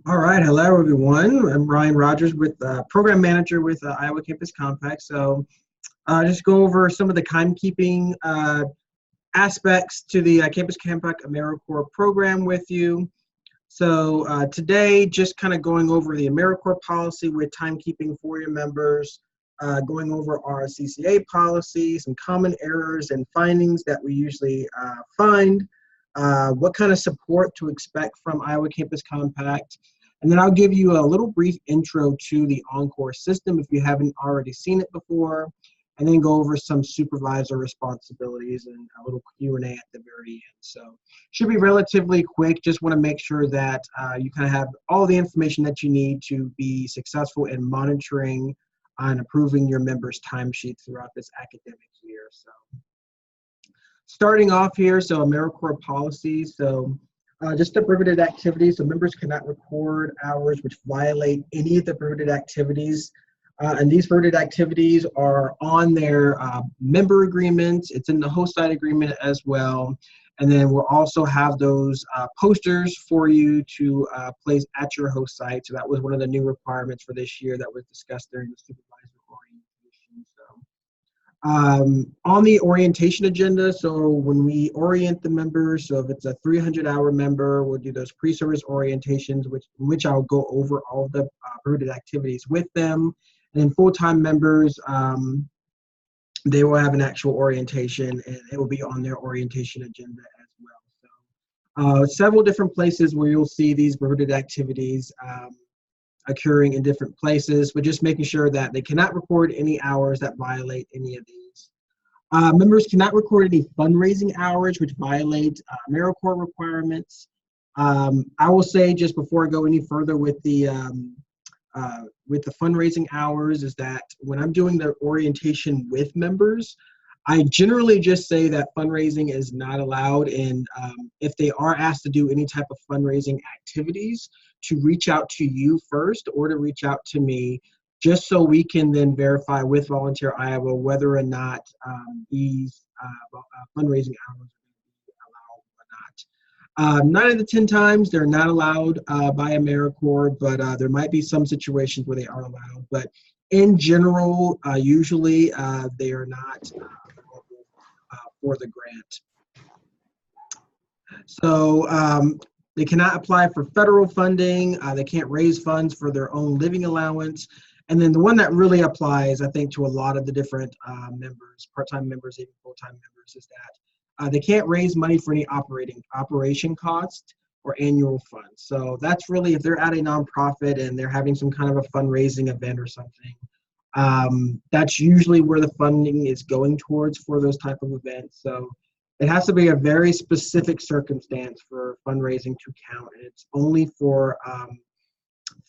All right, hello everyone. I'm Ryan Rogers with Program Manager with Iowa Campus Compact. Just go over some of the timekeeping aspects to the Campus Compact AmeriCorps program with you. Today, just kind of going over the AmeriCorps policy with timekeeping for your members, going over our CCA policies, some common errors and findings that we usually find, what kind of support to expect from Iowa Campus Compact, and then I'll give you a little brief intro to the OnCall system if you haven't already seen it before, and then go over some supervisor responsibilities and a little Q&A at the very end. So should be relatively quick. Just want to make sure that you kind of have all the information that you need to be successful in monitoring and approving your members' timesheets throughout this academic year. So starting off here, so AmeriCorps policies. Just the prohibited activities. So members cannot record hours which violate any of the prohibited activities. And these prohibited activities are on their member agreements. It's in the host site agreement as well. And then we'll also have those posters for you to place at your host site. So that was one of the new requirements for this year that was discussed during the supervisor orientation. On the orientation agenda, so when we orient the members, so if it's a 300-hour member, we'll do those pre-service orientations, which I'll go over all the prohibited activities with them. And then full-time members, they will have an actual orientation, and it will be on their orientation agenda as well. So several different places where you'll see these prohibited activities occurring in different places, but just making sure that they cannot record any hours that violate any of these. Members cannot record any fundraising hours which violate AmeriCorps requirements. I will say, just before I go any further with the fundraising hours, is that when I'm doing the orientation with members, I generally just say that fundraising is not allowed, and if they are asked to do any type of fundraising activities, to reach out to you first or to reach out to me, just so we can then verify with Volunteer Iowa whether or not these fundraising hours are allowed or not. 9 out of 10 times they're not allowed by AmeriCorps, but there might be some situations where they are allowed. But in general, usually they are not available for the grant. So they cannot apply for federal funding. They can't raise funds for their own living allowance. And then the one that really applies, I think, to a lot of the different members, part-time members, even full-time members, is that they can't raise money for any operation cost or annual funds. So that's really, if they're at a nonprofit and they're having some kind of a fundraising event or something, that's usually where the funding is going towards for those type of events. So it has to be a very specific circumstance for fundraising to count. And it's only for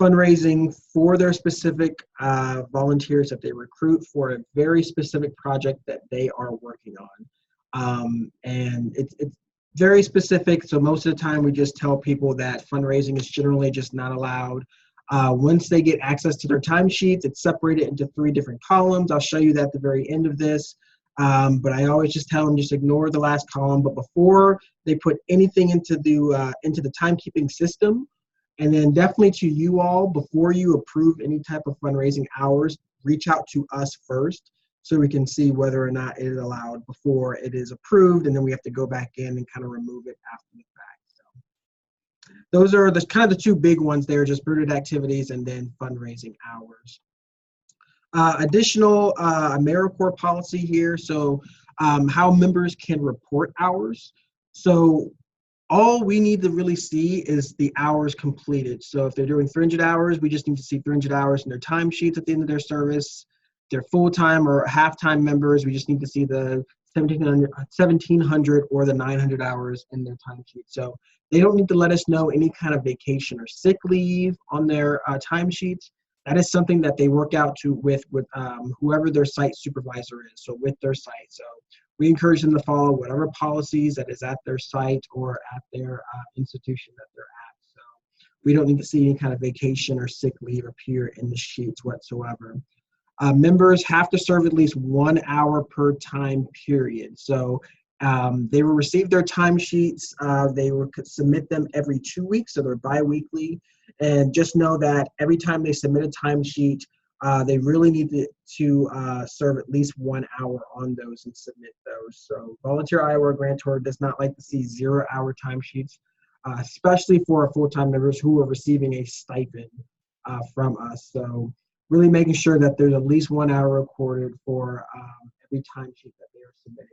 fundraising for their specific volunteers that they recruit for a very specific project that they are working on. And it's very specific. So most of the time we just tell people that fundraising is generally just not allowed. Once they get access to their timesheets, it's separated into 3 different columns. I'll show you that at the very end of this. But I always just tell them just ignore the last column. But before they put anything into the timekeeping system, and then definitely to you all, before you approve any type of fundraising hours, reach out to us first so we can see whether or not it is allowed before it is approved, and then we have to go back in and kind of remove it after the fact. So those are kind of the 2 big ones there, just prohibited activities and then fundraising hours. Additional AmeriCorps policy here, so how members can report hours. So all we need to really see is the hours completed. So if they're doing 300 hours, we just need to see 300 hours in their timesheets at the end of their service. If they're full-time or half-time members, we just need to see the 1,700 or the 900 hours in their timesheet. So they don't need to let us know any kind of vacation or sick leave on their timesheets. That is something that they work out with whoever their site supervisor is, so with their site. So we encourage them to follow whatever policies that is at their site or at their institution that they're at. So we don't need to see any kind of vacation or sick leave appear in the sheets whatsoever. Members have to serve at least 1 hour per time period. So they will receive their timesheets. They will submit them every 2 weeks, so they're bi-weekly. And just know that every time they submit a timesheet, they really need to serve at least 1 hour on those and submit those. So Volunteer Iowa Grantor does not like to see 0-hour timesheets, especially for our full-time members who are receiving a stipend from us. So really making sure that there's at least 1 hour recorded for every timesheet that they are submitting.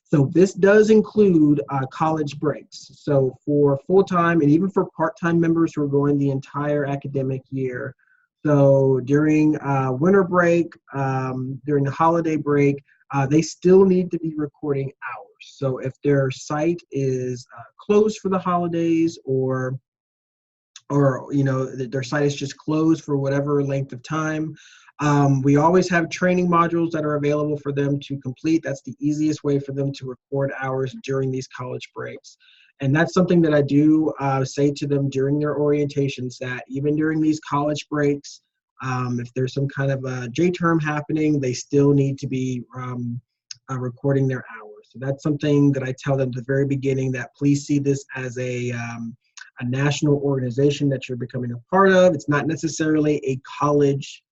So this does include college breaks. So for full-time and even for part-time members who are going the entire academic year. So during winter break, during the holiday break, they still need to be recording hours. So if their site is closed for the holidays, or their site is just closed for whatever length of time, we always have training modules that are available for them to complete. That's the easiest way for them to record hours during these college breaks. And that's something that I do say to them during their orientations, that even during these college breaks, if there's some kind of a J-term happening, they still need to be recording their hours. So that's something that I tell them at the very beginning, that please see this as a national organization that you're becoming a part of. It's not necessarily a college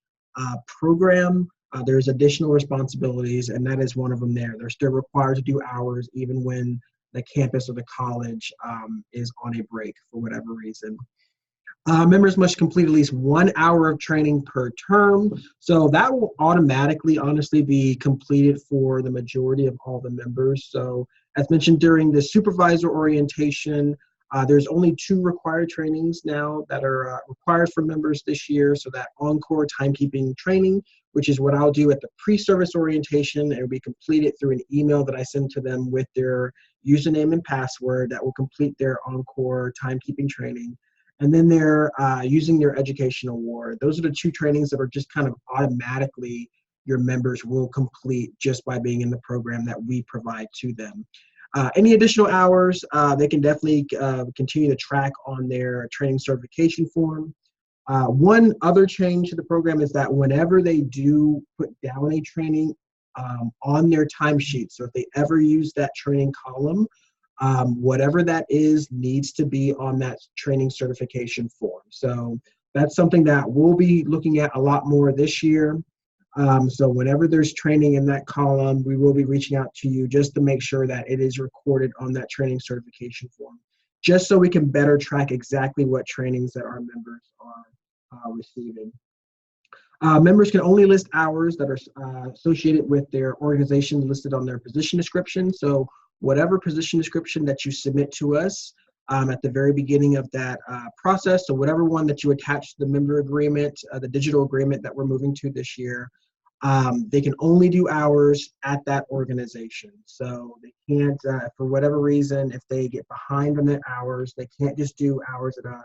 program. There's additional responsibilities, and that is one of them there. They're still required to do hours even when the campus or the college is on a break for whatever reason. Members must complete at least 1 hour of training per term. So that will automatically, honestly, be completed for the majority of all the members. So as mentioned during the supervisor orientation, there's only 2 required trainings now that are required for members this year. So that OnCall timekeeping training, which is what I'll do at the pre-service orientation. It will be completed through an email that I send to them with their username and password that will complete their OnCall timekeeping training. And then they're using their education award. Those are the 2 trainings that are just kind of automatically your members will complete just by being in the program that we provide to them. Any additional hours, they can definitely continue to track on their training certification form. One other change to the program is that whenever they do put down a training on their timesheet, so if they ever use that training column, whatever that is needs to be on that training certification form. So that's something that we'll be looking at a lot more this year. So whenever there's training in that column, we will be reaching out to you just to make sure that it is recorded on that training certification form, just so we can better track exactly what trainings that our members are receiving. Members can only list hours that are associated with their organization listed on their position description. So whatever position description that you submit to us at the very beginning of that process, so whatever one that you attach to the member agreement, the digital agreement that we're moving to this year, they can only do hours at that organization. So they can't, for whatever reason, if they get behind on their hours, they can't just do hours at a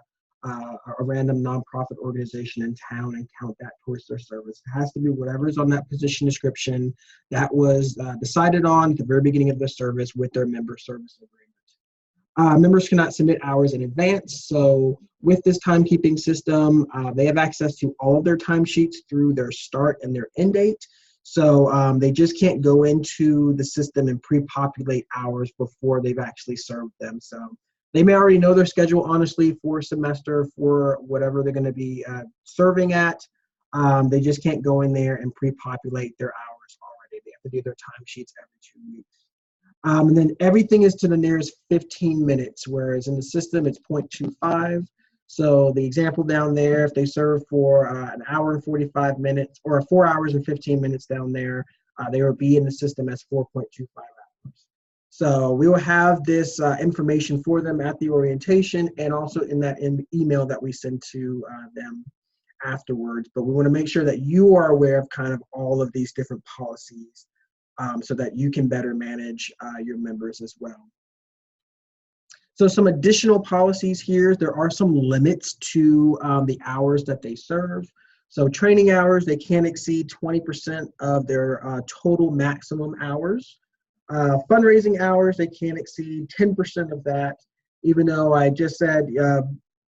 random nonprofit organization in town and count that towards their service. It has to be whatever's on that position description that was decided on at the very beginning of the service with their member service agreement. Members cannot submit hours in advance. So with this timekeeping system, they have access to all of their timesheets through their start and their end date. So they just can't go into the system and pre-populate hours before they've actually served them. So they may already know their schedule, honestly, for a semester, for whatever they're going to be serving at. They just can't go in there and pre-populate their hours already. They have to do their timesheets every 2 weeks. And then everything is to the nearest 15 minutes, whereas in the system it's 0.25. So the example down there, if they serve for an hour and 45 minutes, or 4 hours and 15 minutes down there, they will be in the system as 4.25 hours. So we will have this information for them at the orientation and also in that email that we send to them afterwards. But we want to make sure that you are aware of kind of all of these different policies so that you can better manage your members as well. So some additional policies here, there are some limits to the hours that they serve. So training hours, they can't exceed 20% of their total maximum hours. Fundraising hours, they can't exceed 10% of that, even though I just said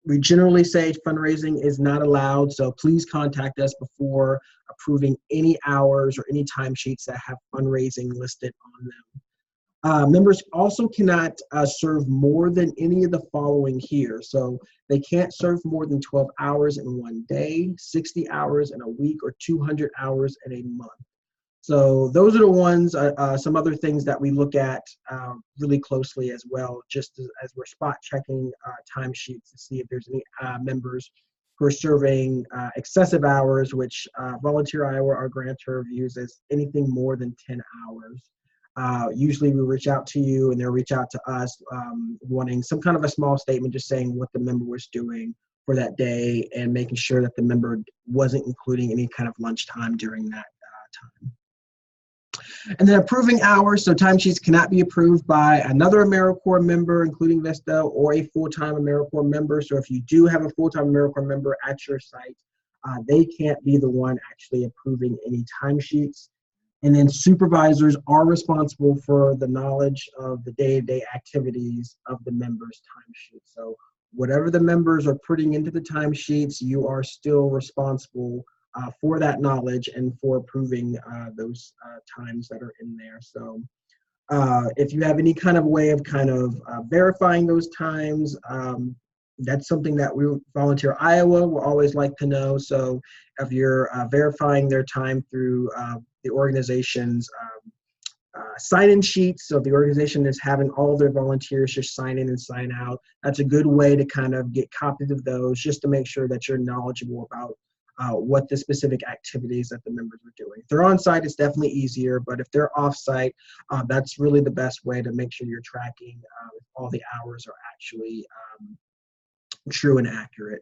we generally say fundraising is not allowed, so please contact us before approving any hours or any timesheets that have fundraising listed on them. Members also cannot serve more than any of the following here. So they can't serve more than 12 hours in one day, 60 hours in a week, or 200 hours in a month. So those are the ones, some other things that we look at really closely as well, just as we're spot checking timesheets to see if there's any members who are serving excessive hours, which Volunteer Iowa, our grantor, views as anything more than 10 hours. Usually we reach out to you and they'll reach out to us wanting some kind of a small statement just saying what the member was doing for that day and making sure that the member wasn't including any kind of lunchtime during that time. And then approving hours, so timesheets cannot be approved by another AmeriCorps member, including Vista, or a full-time AmeriCorps member. So if you do have a full-time AmeriCorps member at your site, they can't be the one actually approving any timesheets. And then supervisors are responsible for the knowledge of the day-to-day activities of the members' timesheets. So whatever the members are putting into the timesheets, you are still responsible for that knowledge and for approving those times that are in there. So if you have any kind of way of verifying those times, that's something that we, Volunteer Iowa, will always like to know. So if you're verifying their time through the organization's sign-in sheets, so if the organization is having all of their volunteers just sign in and sign out, that's a good way to kind of get copies of those just to make sure that you're knowledgeable about what the specific activities that the members are doing. If they're on site, it's definitely easier, but if they're off site, that's really the best way to make sure you're tracking if all the hours are actually true and accurate.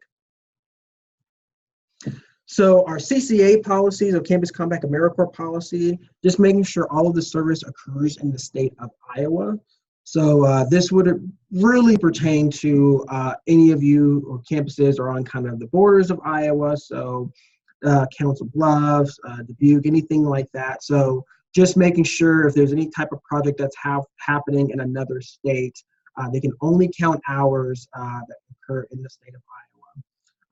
So our CCA policies, or Campus Compact AmeriCorps policy, just making sure all of the service occurs in the state of Iowa. So this would really pertain to any of you or campuses are on kind of the borders of Iowa. So Council Bluffs, Dubuque, anything like that. So just making sure if there's any type of project that's happening in another state, they can only count hours that occur in the state of Iowa.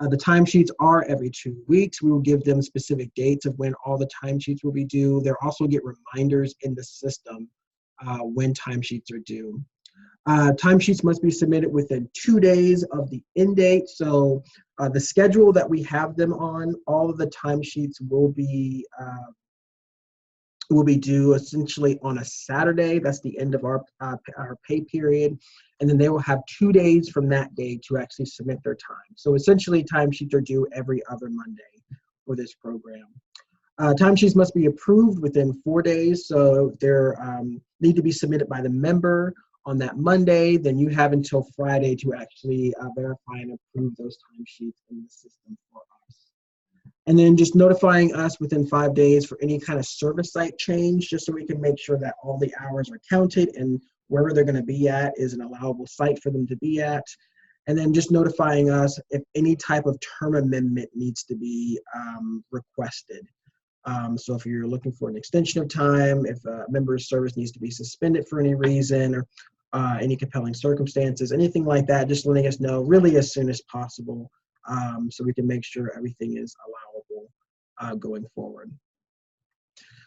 The timesheets are every 2 weeks. We will give them specific dates of when all the timesheets will be due. They'll also get reminders in the system when timesheets are due. Timesheets must be submitted within 2 days of the end date. So the schedule that we have them on, all of the timesheets will be due essentially on a Saturday. That's the end of our pay period. And then they will have 2 days from that day to actually submit their time. So essentially timesheets are due every other Monday for this program. Timesheets must be approved within 4 days. So they need to be submitted by the member on that Monday. Then you have until Friday to actually verify and approve those timesheets in the system for us. And then just notifying us within 5 days for any kind of service site change, just so we can make sure that all the hours are counted and wherever they're going to be at is an allowable site for them to be at. And then just notifying us if any type of term amendment needs to be requested. So if you're looking for an extension of time, if a member's service needs to be suspended for any reason, or any compelling circumstances, anything like that, just letting us know really as soon as possible, so we can make sure everything is allowable going forward.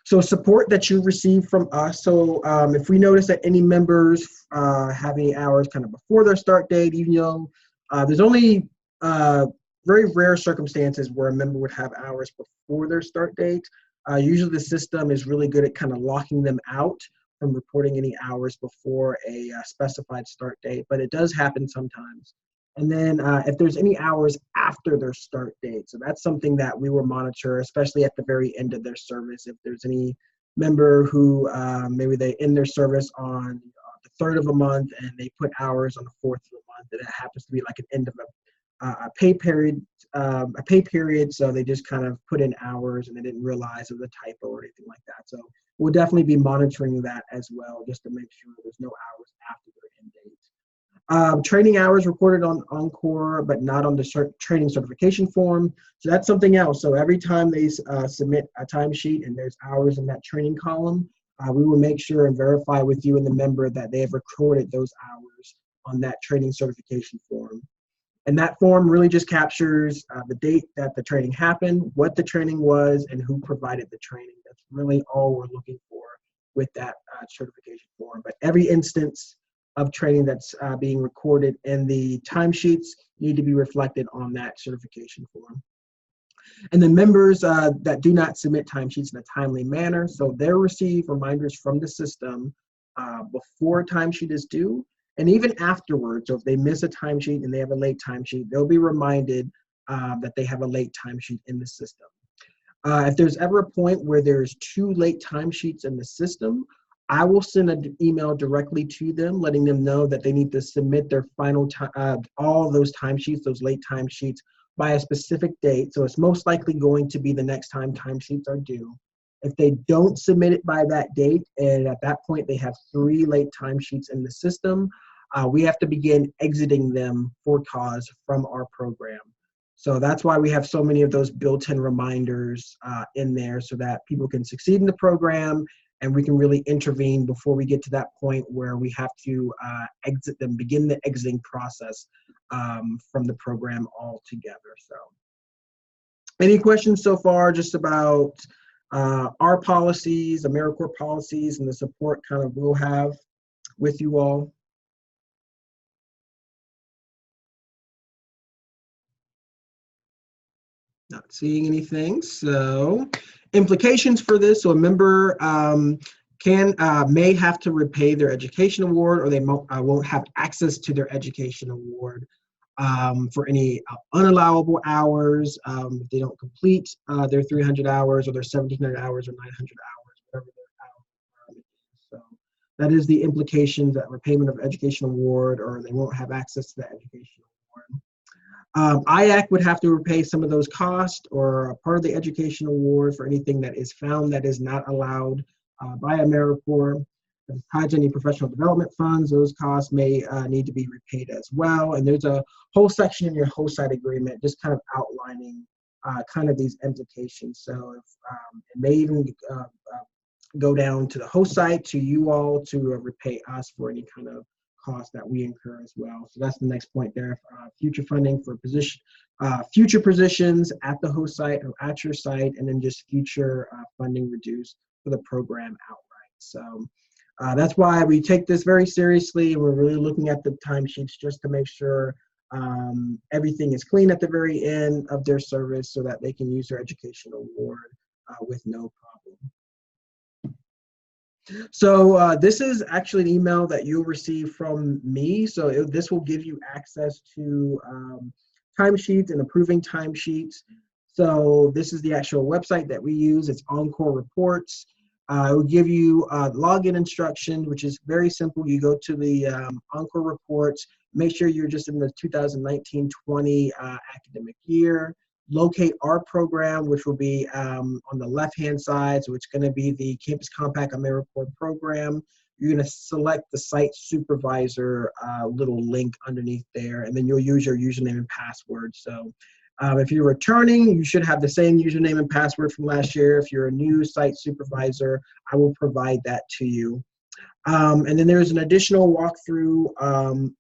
So support that you receive from us. So if we notice that any members have any hours kind of before their start date, even though there's only very rare circumstances where a member would have hours before their start date. Usually the system is really good at kind of locking them out from reporting any hours before a specified start date, but it does happen sometimes. And then if there's any hours after their start date, so that's something that we will monitor, especially at the very end of their service. If there's any member who maybe they end their service on the 3rd of a month and they put hours on the 4th of the month, and it happens to be like an end of a pay period, so they just kind of put in hours and they didn't realize it was a typo or anything like that. So we'll definitely be monitoring that as well, just to make sure there's no hours after their end date. Training hours reported on OnCall, but not on the training certification form. So that's something else. So every time they submit a timesheet and there's hours in that training column, we will make sure and verify with you and the member that they have recorded those hours on that training certification form. And that form really just captures the date that the training happened, what the training was, and who provided the training. That's really all we're looking for with that certification form. But every instance of training that's being recorded in the timesheets need to be reflected on that certification form. And then members that do not submit timesheets in a timely manner, so they'll receive reminders from the system before a timesheet is due, and even afterwards. So if they miss a timesheet and they have a late timesheet, they'll be reminded that they have a late timesheet in the system. If there's ever a point where there's 2 late timesheets in the system, I will send an email directly to them, letting them know that they need to submit their final all those timesheets, those late timesheets, by a specific date. So it's most likely going to be the next time timesheets are due. If they don't submit it by that date, and at that point they have 3 late timesheets in the system, we have to begin exiting them for cause from our program. So that's why we have so many of those built-in reminders in there, so that people can succeed in the program and we can really intervene before we get to that point where we have to exit them, begin the exiting process from the program altogether. So any questions so far just about our policies, AmeriCorps policies, and the support kind of we'll have with you all? Not seeing anything. So implications for this: so a member may have to repay their education award, or they won't have access to their education award for any unallowable hours if they don't complete their 300 hours or their 1,700 hours or 900 hours, whatever their hour requirement is. So that is the implication, that repayment of education award, or they won't have access to that education award. IAC would have to repay some of those costs or a part of the education award for anything that is found that is not allowed by AmeriCorps. If it's tied to any professional development funds, those costs may need to be repaid as well. And there's a whole section in your host site agreement just kind of outlining kind of these implications. So if, it may even go down to the host site, to you all, to repay us for any kind of cost that we incur as well. So that's the next point there. Future funding for future positions at the host site or at your site, and then just future funding reduced for the program outright. So that's why we take this very seriously, and we're really looking at the timesheets just to make sure everything is clean at the very end of their service, so that they can use their education award with no problem. So this is actually an email that you'll receive from me. So this will give you access to timesheets and approving timesheets. So this is the actual website that we use. It's OnCall Reports. It will give you login instructions, which is very simple. You go to the OnCall Reports, make sure you're just in the 2019-20 academic year. Locate our program, which will be on the left-hand side. So it's going to be the Campus Compact AmeriCorps program. You're going to select the site supervisor little link underneath there, and then you'll use your username and password. So if you're returning, you should have the same username and password from last year. If you're a new site supervisor, I will provide that to you. And then there's an additional walkthrough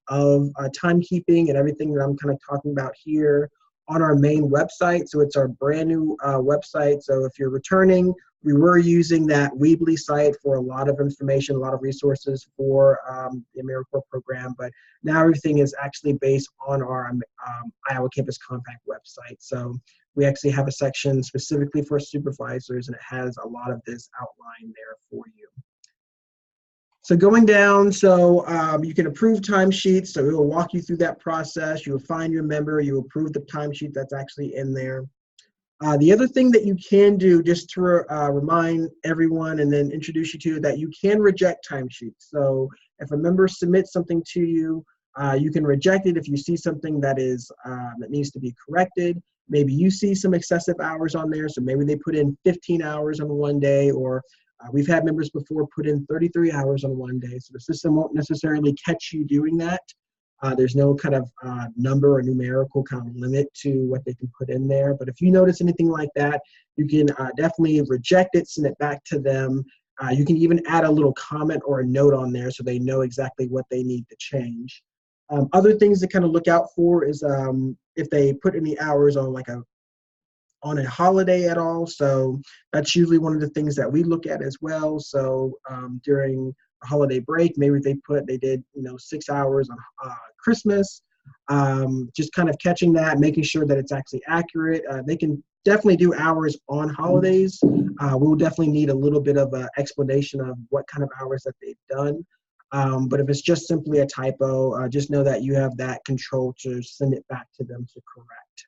of timekeeping and everything that I'm kind of talking about here on our main website. So it's our brand new website. So if you're returning, we were using that Weebly site for a lot of information, a lot of resources for the AmeriCorps program, but now everything is actually based on our Iowa Campus Compact website. So we actually have a section specifically for supervisors, and it has a lot of this outlined there for you. So going down, so you can approve timesheets. So it will walk you through that process. You will find your member, you approve the timesheet that's actually in there. The other thing that you can do, just to remind everyone and then introduce you to, that you can reject timesheets. So if a member submits something to you, you can reject it if you see something that is that needs to be corrected. Maybe you see some excessive hours on there, so maybe they put in 15 hours on one day, or we've had members before put in 33 hours on one day, so the system won't necessarily catch you doing that. There's no kind of number or numerical kind of limit to what they can put in there. But if you notice anything like that, you can definitely reject it, send it back to them. You can even add a little comment or a note on there so they know exactly what they need to change. Other things to kind of look out for is if they put any hours on like on a holiday at all. So that's usually one of the things that we look at as well. So during a holiday break, maybe they did 6 hours on Christmas. Just kind of catching that, making sure that it's actually accurate. They can definitely do hours on holidays. We'll definitely need a little bit of an explanation of what kind of hours that they've done. But if it's just simply a typo, just know that you have that control to send it back to them to correct.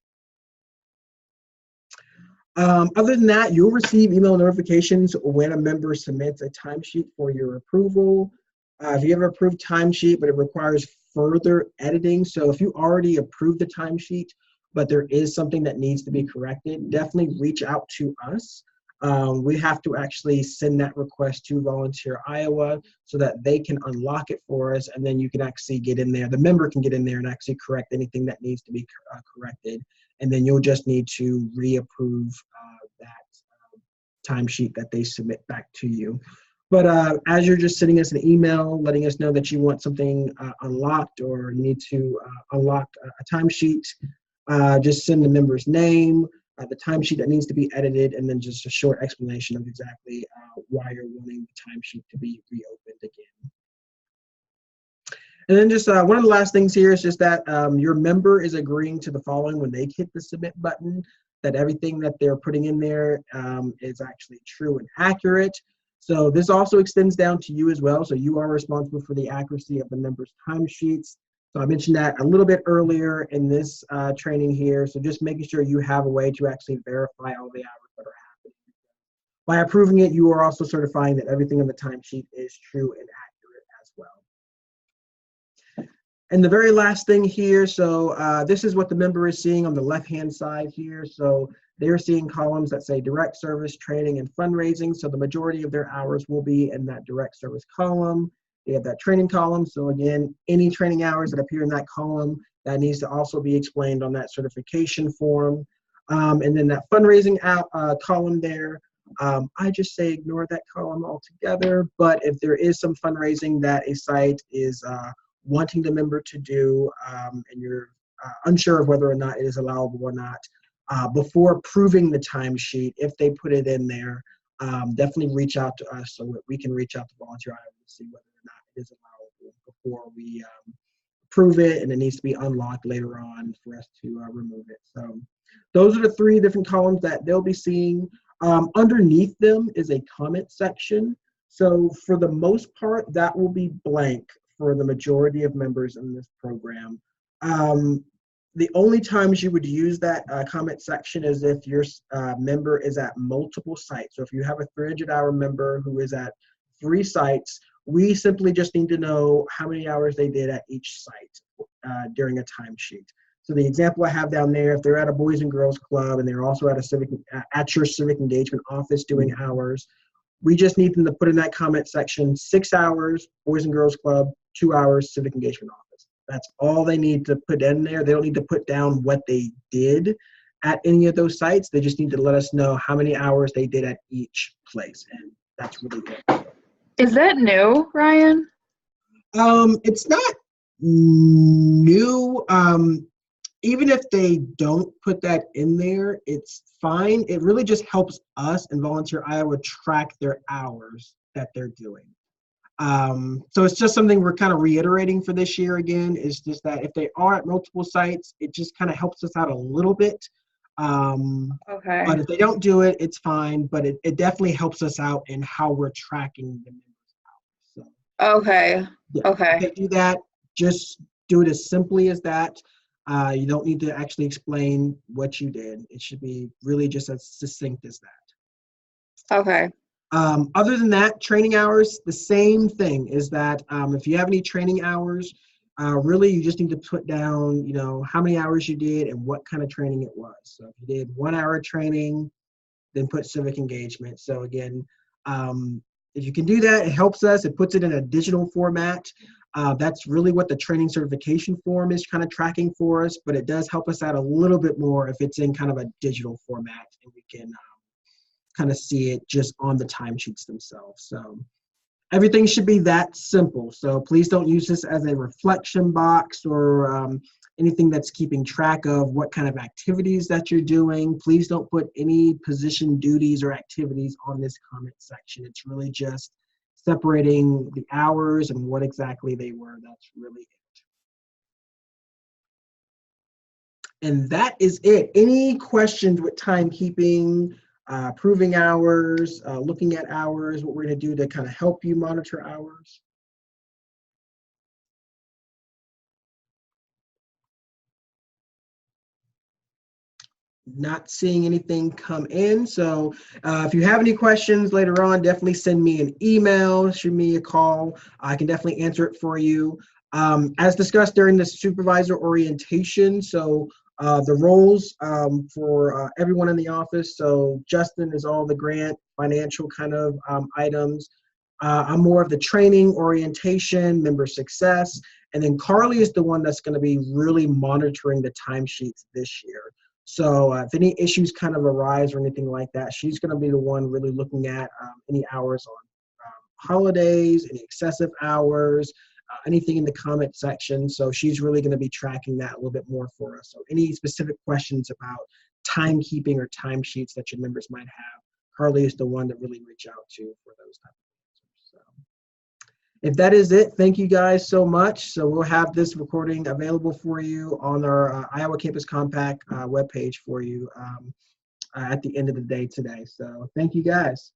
Other than that, you'll receive email notifications when a member submits a timesheet for your approval. If you have an approved timesheet, but it requires further editing, so if you already approved the timesheet, but there is something that needs to be corrected, definitely reach out to us. We have to actually send that request to Volunteer Iowa so that they can unlock it for us, and then you can actually get in there. The member can get in there and actually correct anything that needs to be corrected, and then you'll just need to reapprove that timesheet that they submit back to you. But as you're just sending us an email, letting us know that you want something unlocked or need to unlock a timesheet, just send the member's name, the timesheet that needs to be edited, and then just a short explanation of exactly why you're wanting the timesheet to be reopened again. And then just one of the last things here is just that your member is agreeing to the following when they hit the submit button, that everything that they're putting in there is actually true and accurate. So this also extends down to you as well. So you are responsible for the accuracy of the member's timesheets. So I mentioned that a little bit earlier in this training here. So just making sure you have a way to actually verify all the hours that are happening. By approving it, you are also certifying that everything on the timesheet is true and accurate as well. And the very last thing here, so this is what the member is seeing on the left-hand side here. So they're seeing columns that say direct service, training, and fundraising. So the majority of their hours will be in that direct service column. They have that training column. So again, any training hours that appear in that column, that needs to also be explained on that certification form. And then that fundraising column there, I just say ignore that column altogether. But if there is some fundraising that a site is wanting the member to do, and you're unsure of whether or not it is allowable or not, before approving the timesheet, if they put it in there, definitely reach out to us so that we can reach out to Volunteer Iowa to see whether or not it is allowable before we approve it, and it needs to be unlocked later on for us to remove it. So those are the 3 different columns that they'll be seeing. Underneath them is a comment section. So for the most part, that will be blank for the majority of members in this program. The only times you would use that comment section is if your member is at multiple sites. So if you have a 300-hour member who is at 3 sites, we simply just need to know how many hours they did at each site during a timesheet. So the example I have down there, if they're at a Boys and Girls Club and they're also at your civic engagement office doing hours, we just need them to put in that comment section 6 hours, Boys and Girls Club, 2 hours, civic engagement office. That's all they need to put in there. They don't need to put down what they did at any of those sites. They just need to let us know how many hours they did at each place, and that's really it. Is that new, Ryan? It's not new. Even if they don't put that in there, it's fine. It really just helps us and Volunteer Iowa track their hours that they're doing. So it's just something we're kind of reiterating for this year again, is just that if they are at multiple sites, it just kind of helps us out a little bit. Okay. But if they don't do it, it's fine. But it definitely helps us out in how we're tracking the members out. So, okay. yeah, Okay. if they do that, just do it as simply as that. You don't need to actually explain what you did. It should be really just as succinct as that. Okay. Other than that, training hours, the same thing is that if you have any training hours, really you just need to put down, how many hours you did and what kind of training it was. So if you did 1 hour training, then put civic engagement. So again, if you can do that, it helps us. It puts it in a digital format. That's really what the training certification form is kind of tracking for us, but it does help us out a little bit more if it's in kind of a digital format and we can kind of see it just on the timesheets themselves. So everything should be that simple. So please don't use this as a reflection box or anything that's keeping track of what kind of activities that you're doing. Please don't put any position duties or activities on this comment section. It's really just separating the hours and what exactly they were. That's really it. And that is it. Any questions with timekeeping, approving hours, looking at hours, what we're going to do to kind of help you monitor hours? Not seeing anything come in. So if you have any questions later on, definitely send me an email, shoot me a call. I can definitely answer it for you. As discussed during the supervisor orientation, so the roles for everyone in the office. So Justin is all the grant, financial kind of items. I'm more of the training, orientation, member success. And then Carly is the one that's going to be really monitoring the timesheets this year. So if any issues kind of arise or anything like that, she's going to be the one really looking at any hours on holidays, any excessive hours, anything in the comment section. So she's really going to be tracking that a little bit more for us. So any specific questions about timekeeping or timesheets that your members might have, Carly is the one that really reach out to for those type of answers. So if that is it, thank you guys so much. So we'll have this recording available for you on our Iowa Campus Compact webpage for you at the end of the day today. So thank you guys.